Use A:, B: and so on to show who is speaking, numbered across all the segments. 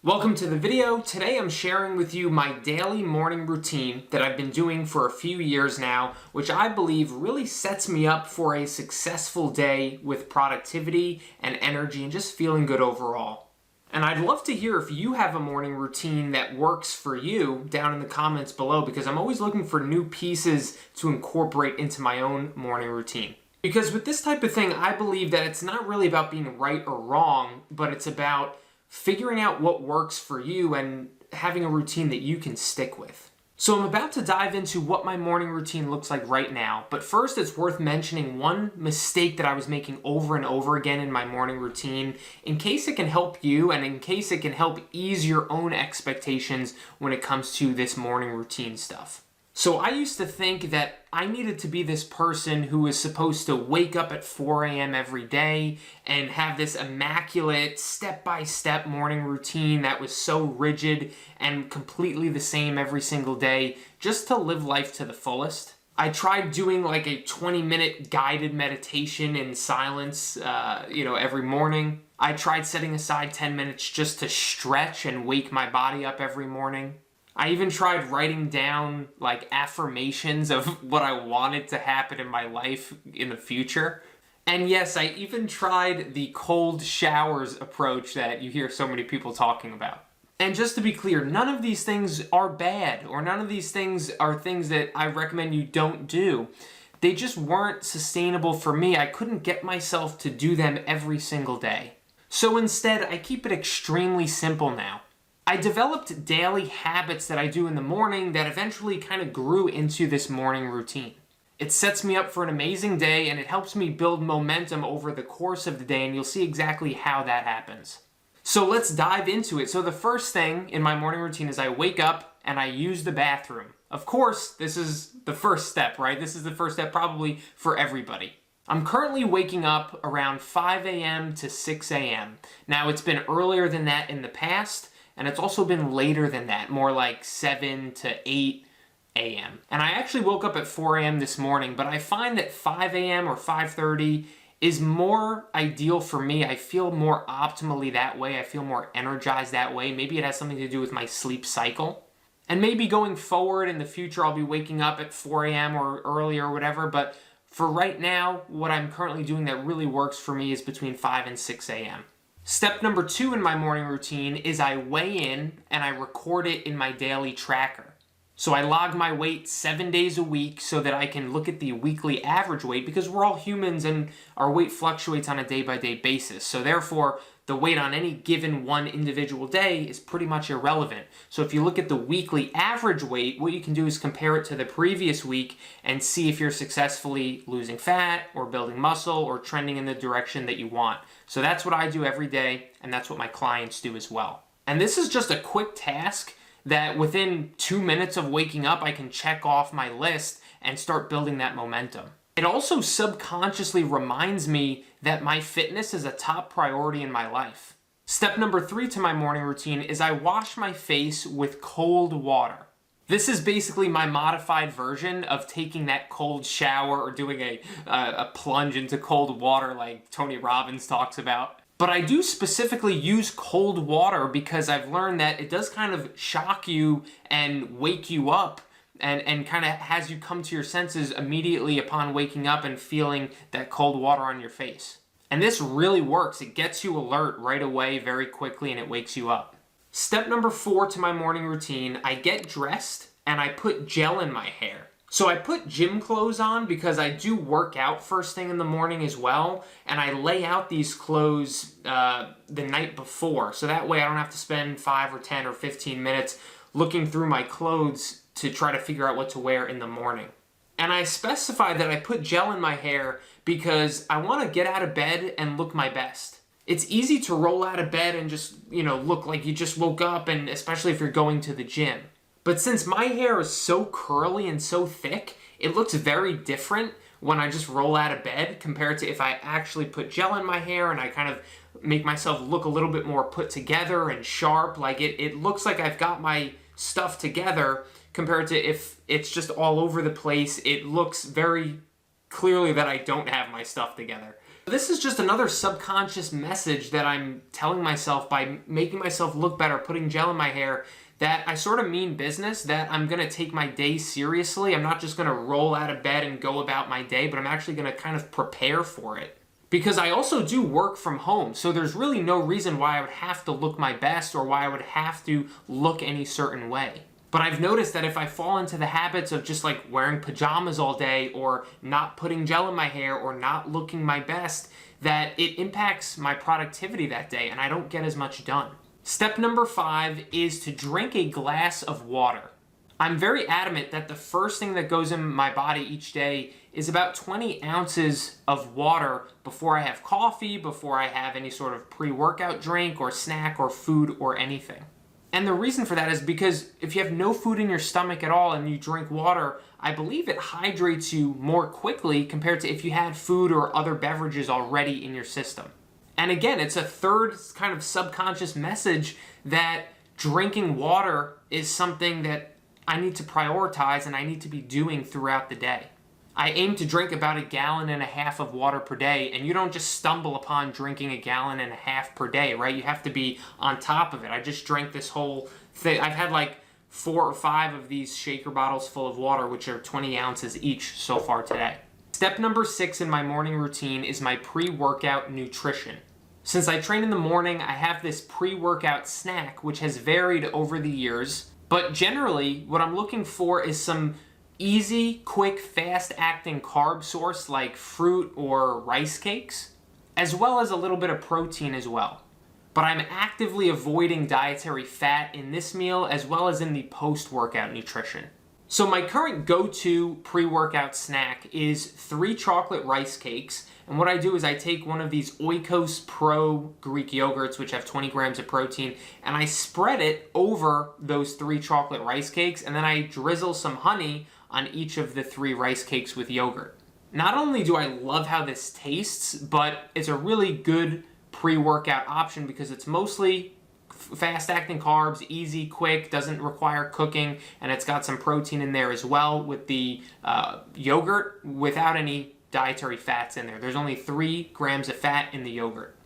A: Welcome to the video. Today I'm sharing with you my daily morning routine that I've been doing for a few years now, which I believe really sets me up for a successful day with productivity and energy and just feeling good overall. And I'd love to hear if you have a morning routine that works for you down in the comments below, because I'm always looking for new pieces to incorporate into my own morning routine. Because with this type of thing, I believe that it's not really about being right or wrong, but it's about figuring out what works for you and having a routine that you can stick with. So I'm about to dive into what my morning routine looks like right now, but first it's worth mentioning one mistake that I was making over and over again in my morning routine, in case it can help you and in case it can help ease your own expectations when it comes to this morning routine stuff. So I used to think that I needed to be this person who was supposed to wake up at 4 a.m. every day and have this immaculate step-by-step morning routine that was so rigid and completely the same every single day, just to live life to the fullest. I tried doing like a 20-minute guided meditation in silence, every morning. I tried setting aside 10 minutes just to stretch and wake my body up every morning. I even tried writing down like affirmations of what I wanted to happen in my life in the future. And yes, I even tried the cold showers approach that you hear so many people talking about. And just to be clear, none of these things are bad, or none of these things are things that I recommend you don't do. They just weren't sustainable for me. I couldn't get myself to do them every single day. So instead, I keep it extremely simple now. I developed daily habits that I do in the morning that eventually kind of grew into this morning routine. It sets me up for an amazing day and it helps me build momentum over the course of the day, and you'll see exactly how that happens. So let's dive into it. So the first thing in my morning routine is I wake up and I use the bathroom. Of course, this is the first step, right? This is the first step probably for everybody. I'm currently waking up around 5 a.m. to 6 a.m. Now, it's been earlier than that in the past, and it's also been later than that, more like 7 to 8 a.m. And I actually woke up at 4 a.m. this morning, but I find that 5 a.m. or 5:30 is more ideal for me. I feel more optimally that way. I feel more energized that way. Maybe it has something to do with my sleep cycle. And maybe going forward in the future, I'll be waking up at 4 a.m. or earlier or whatever, but for right now, what I'm currently doing that really works for me is between 5 and 6 a.m. Step number 2 in my morning routine is I weigh in and I record it in my daily tracker. So I log my weight 7 days a week so that I can look at the weekly average weight, because we're all humans and our weight fluctuates on a day-by-day basis. So therefore, the weight on any given one individual day is pretty much irrelevant. So if you look at the weekly average weight, what you can do is compare it to the previous week and see if you're successfully losing fat or building muscle or trending in the direction that you want. So that's what I do every day, and that's what my clients do as well. And this is just a quick task that within 2 minutes of waking up, I can check off my list and start building that momentum. It also subconsciously reminds me that my fitness is a top priority in my life. Step number 3 to my morning routine is I wash my face with cold water. This is basically my modified version of taking that cold shower or doing a plunge into cold water like Tony Robbins talks about. But I do specifically use cold water because I've learned that it does kind of shock you and wake you up and kind of has you come to your senses immediately upon waking up and feeling that cold water on your face. And this really works. It gets you alert right away very quickly and it wakes you up. Step number 4 to my morning routine, I get dressed and I put gel in my hair. So I put gym clothes on because I do work out first thing in the morning as well, and I lay out these clothes the night before, so that way I don't have to spend 5 or 10 or 15 minutes looking through my clothes to try to figure out what to wear in the morning. And I specify that I put gel in my hair because I want to get out of bed and look my best. It's easy to roll out of bed and just, look like you just woke up, and especially if you're going to the gym. But since my hair is so curly and so thick, it looks very different when I just roll out of bed compared to if I actually put gel in my hair and I kind of make myself look a little bit more put together and sharp. Like it looks like I've got my stuff together compared to if it's just all over the place. It looks very clearly that I don't have my stuff together. This is just another subconscious message that I'm telling myself by making myself look better, putting gel in my hair, that I sort of mean business, that I'm going to take my day seriously. I'm not just going to roll out of bed and go about my day, but I'm actually going to kind of prepare for it. Because I also do work from home, so there's really no reason why I would have to look my best or why I would have to look any certain way. But I've noticed that if I fall into the habits of just like wearing pajamas all day or not putting gel in my hair or not looking my best, that it impacts my productivity that day and I don't get as much done. Step number 5 is to drink a glass of water. I'm very adamant that the first thing that goes in my body each day is about 20 ounces of water before I have coffee, before I have any sort of pre-workout drink or snack or food or anything. And the reason for that is because if you have no food in your stomach at all and you drink water, I believe it hydrates you more quickly compared to if you had food or other beverages already in your system. And again, it's a third kind of subconscious message that drinking water is something that I need to prioritize and I need to be doing throughout the day. I aim to drink about 1.5 gallons of water per day, and you don't just stumble upon drinking 1.5 gallons per day, right? You have to be on top of it. I just drank this whole thing. I've had like 4 or 5 of these shaker bottles full of water, which are 20 ounces each so far today. Step number 6 in my morning routine is my pre-workout nutrition. Since I train in the morning, I have this pre-workout snack, which has varied over the years. But generally, what I'm looking for is some easy, quick, fast-acting carb source like fruit or rice cakes, as well as a little bit of protein as well. But I'm actively avoiding dietary fat in this meal as well as in the post-workout nutrition. So my current go-to pre-workout snack is 3 chocolate rice cakes. And what I do is I take one of these Oikos Pro Greek yogurts, which have 20 grams of protein, and I spread it over those 3 chocolate rice cakes, and then I drizzle some honey on each of the 3 rice cakes with yogurt. Not only do I love how this tastes, but it's a really good pre-workout option because it's mostly fast-acting carbs, easy, quick, doesn't require cooking, and it's got some protein in there as well with the yogurt without any dietary fats in there. There's only 3 grams of fat in the yogurt.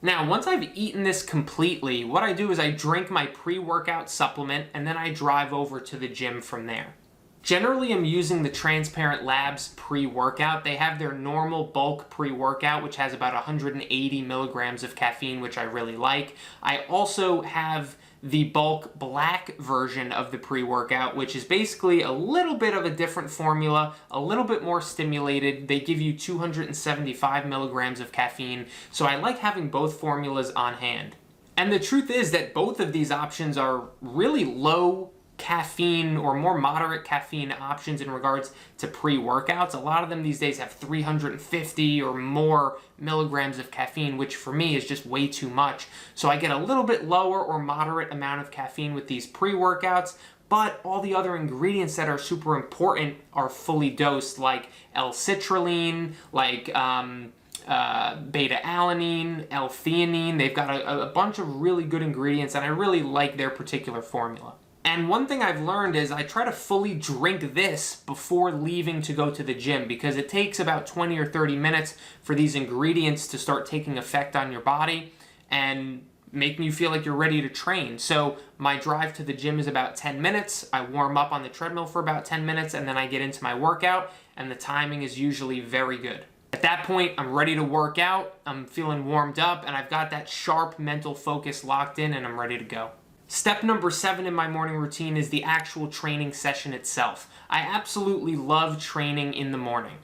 A: Now, once I've eaten this completely, what I do is I drink my pre-workout supplement and then I drive over to the gym from there. Generally, I'm using the Transparent Labs pre-workout. They have their normal bulk pre-workout, which has about 180 milligrams of caffeine, which I really like. I also have the bulk black version of the pre-workout, which is basically a little bit of a different formula, a little bit more stimulated. They give you 275 milligrams of caffeine, so I like having both formulas on hand. And the truth is that both of these options are really low caffeine or more moderate caffeine options in regards to pre-workouts. A lot of them these days have 350 or more milligrams of caffeine, which for me is just way too much. So I get a little bit lower or moderate amount of caffeine with these pre-workouts, but all the other ingredients that are super important are fully dosed, like L-citrulline, like beta-alanine, L-theanine. They've got a bunch of really good ingredients, and I really like their particular formula. And one thing I've learned is I try to fully drink this before leaving to go to the gym because it takes about 20 or 30 minutes for these ingredients to start taking effect on your body and making you feel like you're ready to train. So my drive to the gym is about 10 minutes. I warm up on the treadmill for about 10 minutes and then I get into my workout, and the timing is usually very good. At that point, I'm ready to work out, I'm feeling warmed up, and I've got that sharp mental focus locked in and I'm ready to go. Step number 7 in my morning routine is the actual training session itself. I absolutely love training in the morning.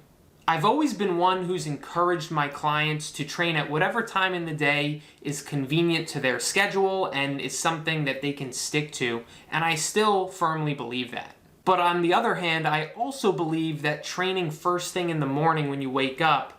A: I've always been one who's encouraged my clients to train at whatever time in the day is convenient to their schedule and is something that they can stick to, and I still firmly believe that. But on the other hand, I also believe that training first thing in the morning when you wake up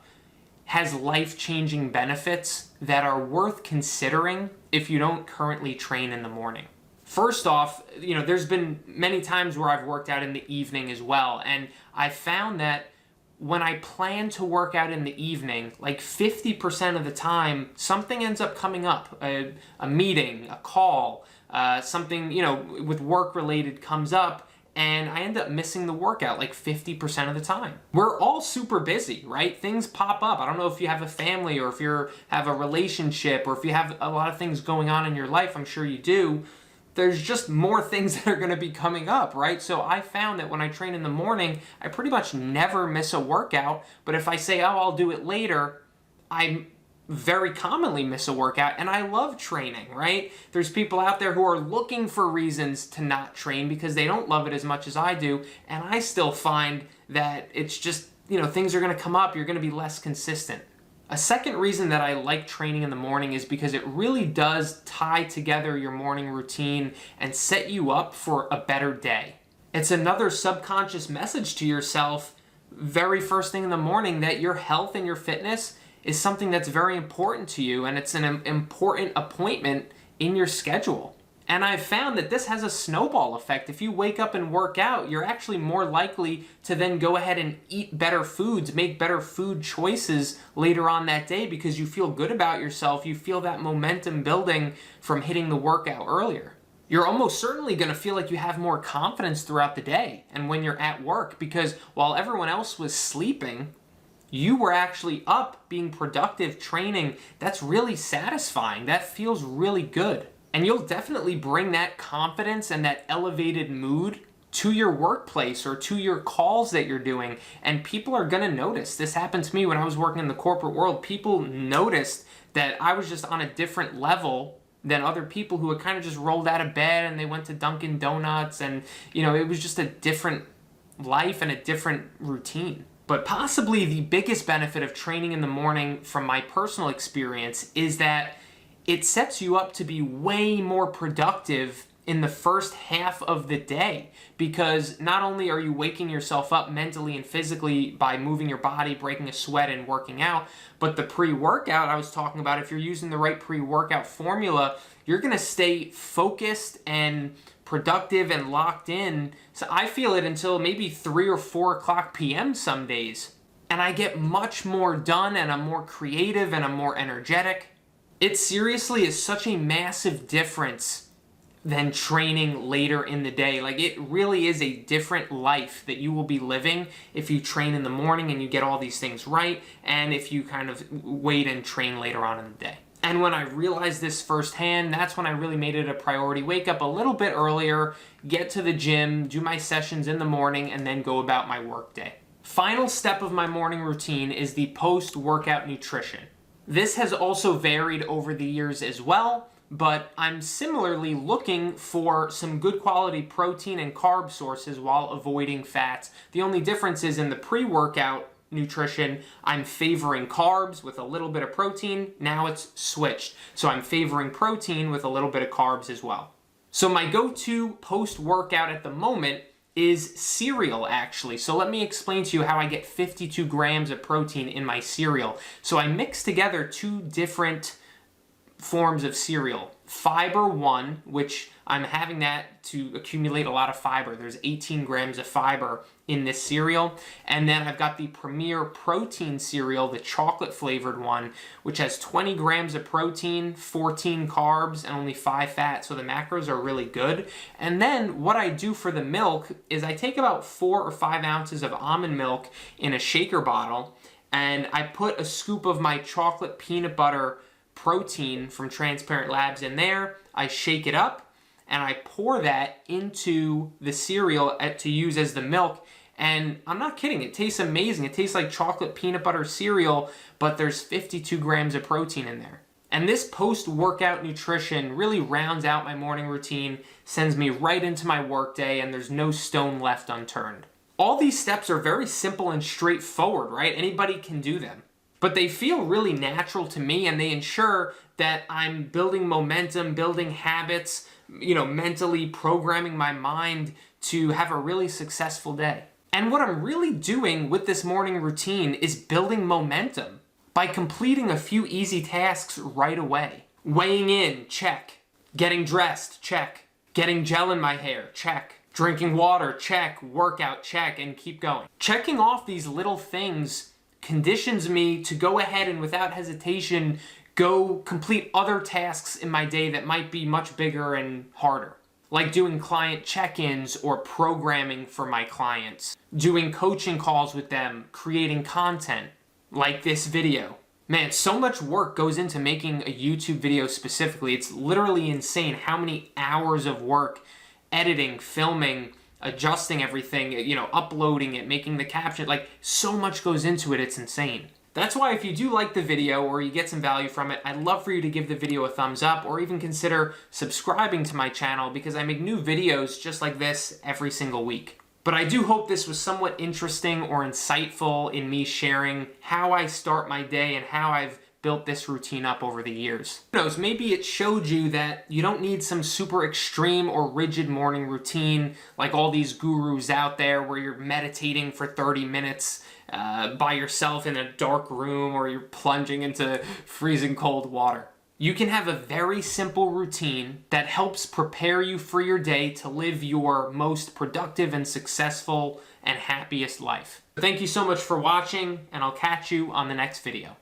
A: has life-changing benefits that are worth considering if you don't currently train in the morning. First off, there's been many times where I've worked out in the evening as well, and I found that when I plan to work out in the evening, like 50% of the time, something ends up coming up. A meeting, a call, something, with work-related comes up, and I end up missing the workout like 50% of the time. We're all super busy, right? Things pop up. I don't know if you have a family or if you have a relationship or if you have a lot of things going on in your life. I'm sure you do. There's just more things that are going to be coming up, right? So I found that when I train in the morning, I pretty much never miss a workout. But if I say, oh, I'll do it later, I very commonly miss a workout, and I love training, right? There's people out there who are looking for reasons to not train because they don't love it as much as I do, and I still find that it's just, things are going to come up, you're going to be less consistent. A second reason that I like training in the morning is because it really does tie together your morning routine and set you up for a better day. It's another subconscious message to yourself very first thing in the morning that your health and your fitness is something that's very important to you, and it's an important appointment in your schedule. And I've found that this has a snowball effect. If you wake up and work out, you're actually more likely to then go ahead and eat better foods, make better food choices later on that day because you feel good about yourself. You feel that momentum building from hitting the workout earlier. You're almost certainly going to feel like you have more confidence throughout the day and when you're at work, because while everyone else was sleeping, you were actually up, being productive, training. That's really satisfying. That feels really good. And you'll definitely bring that confidence and that elevated mood to your workplace or to your calls that you're doing. And people are going to notice. This happened to me when I was working in the corporate world. People noticed that I was just on a different level than other people who had kind of just rolled out of bed and they went to Dunkin' Donuts. And, it was just a different life and a different routine. But possibly the biggest benefit of training in the morning from my personal experience is that it sets you up to be way more productive in the first half of the day, because not only are you waking yourself up mentally and physically by moving your body, breaking a sweat, and working out, but the pre-workout I was talking about, if you're using the right pre-workout formula, you're going to stay focused and productive and locked in. So I feel it until maybe 3 or 4 o'clock p.m. some days. And I get much more done, and I'm more creative, and I'm more energetic. It seriously is such a massive difference than training later in the day. Like, it really is a different life that you will be living if you train in the morning and you get all these things right, and if you kind of wait and train later on in the day. And when I realized this firsthand, that's when I really made it a priority. Wake up a little bit earlier, get to the gym, do my sessions in the morning, and then go about my workday. Final step of my morning routine is the post-workout nutrition. This has also varied over the years as well, but I'm similarly looking for some good quality protein and carb sources while avoiding fats. The only difference is in the pre-workout nutrition, I'm favoring carbs with a little bit of protein. Now it's switched. So I'm favoring protein with a little bit of carbs as well. So my go-to post-workout at the moment is cereal, actually. So let me explain to you how I get 52 grams of protein in my cereal. So I mix together 2 different forms of cereal. Fiber One, which I'm having that to accumulate a lot of fiber. There's 18 grams of fiber in this cereal. And then I've got the Premier Protein cereal, the chocolate flavored one, which has 20 grams of protein, 14 carbs, and only 5 fat. So the macros are really good. And then what I do for the milk is I take about 4 or 5 ounces of almond milk in a shaker bottle, and I put a scoop of my chocolate peanut butter protein from Transparent Labs in there. I shake it up and I pour that into the cereal to use as the milk. And I'm not kidding, it tastes amazing. It tastes like chocolate peanut butter cereal, but there's 52 grams of protein in there. And this post-workout nutrition really rounds out my morning routine, sends me right into my workday, and there's no stone left unturned. All these steps are very simple and straightforward, right? Anybody can do them. But they feel really natural to me, and they ensure that I'm building momentum, building habits, mentally programming my mind to have a really successful day. And what I'm really doing with this morning routine is building momentum by completing a few easy tasks right away. Weighing in, check. Getting dressed, check. Getting gel in my hair, check. Drinking water, check. Workout, check, and keep going. Checking off these little things conditions me to go ahead and without hesitation go complete other tasks in my day that might be much bigger and harder. like doing client check-ins or programming for my clients, doing coaching calls with them, creating content like this video. Man, so much work goes into making a YouTube video specifically. It's literally insane how many hours of work, editing, filming, adjusting everything, uploading it, making the caption, like so much goes into it, it's insane. That's why if you do like the video or you get some value from it, I'd love for you to give the video a thumbs up or even consider subscribing to my channel because I make new videos just like this every single week. But I do hope this was somewhat interesting or insightful in me sharing how I start my day and how I've built this routine up over the years. Who knows, maybe it showed you that you don't need some super extreme or rigid morning routine like all these gurus out there where you're meditating for 30 minutes by yourself in a dark room or you're plunging into freezing cold water. You can have a very simple routine that helps prepare you for your day to live your most productive and successful and happiest life. Thank you so much for watching, and I'll catch you on the next video.